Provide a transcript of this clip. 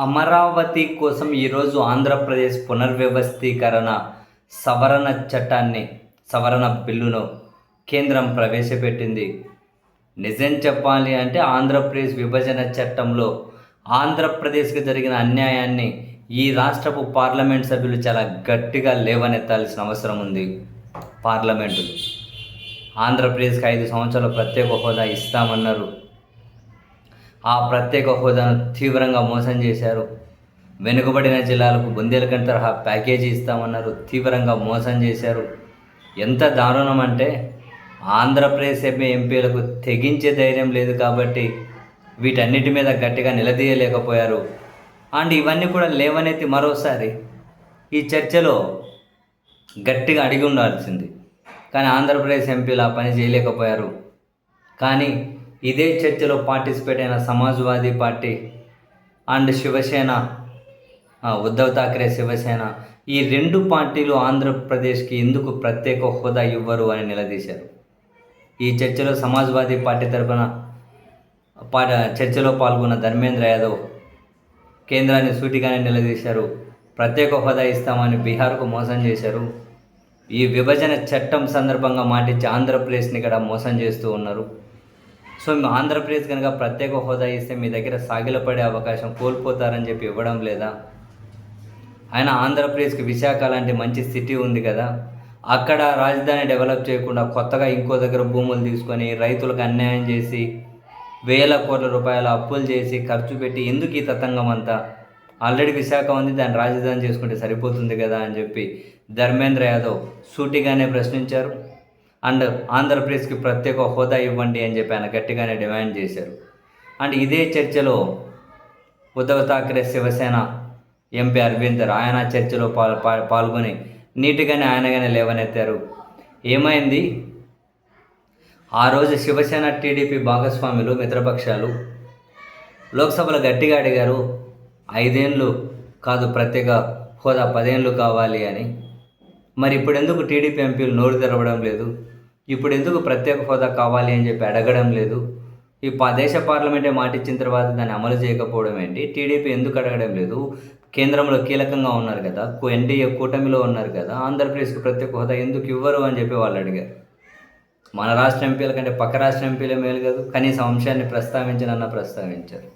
అమరావతి కోసం ఈరోజు ఆంధ్రప్రదేశ్ పునర్వ్యవస్థీకరణ సవరణ చట్టాన్ని సవరణ బిల్లును కేంద్రం ప్రవేశపెట్టింది. నిజం చెప్పాలి అంటే ఆంధ్రప్రదేశ్ విభజన చట్టంలో ఆంధ్రప్రదేశ్కి జరిగిన అన్యాయాన్ని ఈ రాష్ట్రపు పార్లమెంట్ సభ్యులు చాలా గట్టిగా లేవనెత్తాల్సిన అవసరం ఉంది. పార్లమెంటులో ఆంధ్రప్రదేశ్కి 5 సంవత్సరాల ప్రత్యేక హోదా ఇస్తామన్నారు. ఆ ప్రత్యేక హోదాను తీవ్రంగా మోసం చేశారు. వెనుకబడిన జిల్లాలకు బుందేలఖండ్ తరహా ప్యాకేజీ ఇస్తామన్నారు, తీవ్రంగా మోసం చేశారు. ఎంత దారుణం అంటే ఆంధ్రప్రదేశ్ ఎంపీలకు తెగించే ధైర్యం లేదు కాబట్టి వీటన్నిటి మీద గట్టిగా నిలదీయలేకపోయారు. అండ్ ఇవన్నీ కూడా లేవనెత్తి మరోసారి ఈ చర్చలో గట్టిగా అడిగి ఉండాల్సింది. కానీ ఆంధ్రప్రదేశ్ ఎంపీలు ఆ పని చేయలేకపోయారు. కానీ ఇదే చర్చలో పార్టిసిపేట్ అయిన సమాజ్వాదీ పార్టీ అండ్ శివసేన, ఉద్ధవ్ ఠాక్రే శివసేన, ఈ 2 పార్టీలు ఆంధ్రప్రదేశ్కి ఎందుకు ప్రత్యేక హోదా ఇవ్వరు అని నిలదీశారు. ఈ చర్చలో సమాజ్వాదీ పార్టీ తరఫున చర్చలో పాల్గొన్న ధర్మేంద్ర యాదవ్ కేంద్రాన్ని సూటిగానే నిలదీశారు. ప్రత్యేక హోదా ఇస్తామని బీహార్కు మోసం చేశారు. ఈ విభజన చట్టం సందర్భంగా మాటిచ్చి ఆంధ్రప్రదేశ్ని ఇక్కడ మోసం చేస్తూ ఉన్నారు. సో ఆంధ్రప్రదేశ్ కనుక ప్రత్యేక హోదా ఇస్తే మీ దగ్గర సాగిలపడే అవకాశం కోల్పోతారని చెప్పి ఇవ్వడం లేదా? ఆయన ఆంధ్రప్రదేశ్కి విశాఖ లాంటి మంచి సిటీ ఉంది కదా, అక్కడ రాజధాని డెవలప్ చేయకుండా కొత్తగా ఇంకో దగ్గర భూములు తీసుకొని రైతులకు అన్యాయం చేసి వేల కోట్ల రూపాయల అప్పులు చేసి ఖర్చు పెట్టి ఎందుకు ఈ తతంగం అంతా? ఆల్రెడీ విశాఖ ఉంది, దాన్ని రాజధాని చేసుకుంటే సరిపోతుంది కదా అని చెప్పి ధర్మేంద్ర యాదవ్ సూటిగానే ప్రశ్నించారు. అండ్ ఆంధ్రప్రదేశ్కి ప్రత్యేక హోదా ఇవ్వండి అని చెప్పి ఆయన గట్టిగానే డిమాండ్ చేశారు. అండ్ ఇదే చర్చలో ఉద్ధవ్ ఠాక్రే శివసేన ఎంపీ అరవింద్ ఆయన చర్చలో పాల్గొని నీట్గానే ఆయనగానే లేవనెత్తారు. ఏమైంది? ఆ రోజు శివసేన టీడీపీ భాగస్వాములు మిత్రపక్షాలు లోక్సభలో గట్టిగా అడిగారు, 5 ఏళ్ళు కాదు ప్రత్యేక హోదా 10 ఏళ్ళు కావాలి అని. మరి ఇప్పుడు ఎందుకు టీడీపీ ఎంపీలు నోరు తెరవడం లేదు? ఇప్పుడు ఎందుకు ప్రత్యేక హోదా కావాలి అని చెప్పి అడగడం లేదు? ఈ దేశ పార్లమెంటే మాటిచ్చిన తర్వాత దాన్ని అమలు చేయకపోవడం ఏంటి? టీడీపీ ఎందుకు అడగడం లేదు? కేంద్రంలో కీలకంగా ఉన్నారు కదా, ఎన్డీఏ కూటమిలో ఉన్నారు కదా, ఆంధ్రప్రదేశ్కి ప్రత్యేక హోదా ఎందుకు ఇవ్వరు అని చెప్పి వాళ్ళు అడిగారు. మన రాష్ట్ర ఎంపీల కంటే పక్క రాష్ట్ర ఎంపీలే మేలు కదా, కనీసం అంశాన్ని ప్రస్తావించారు.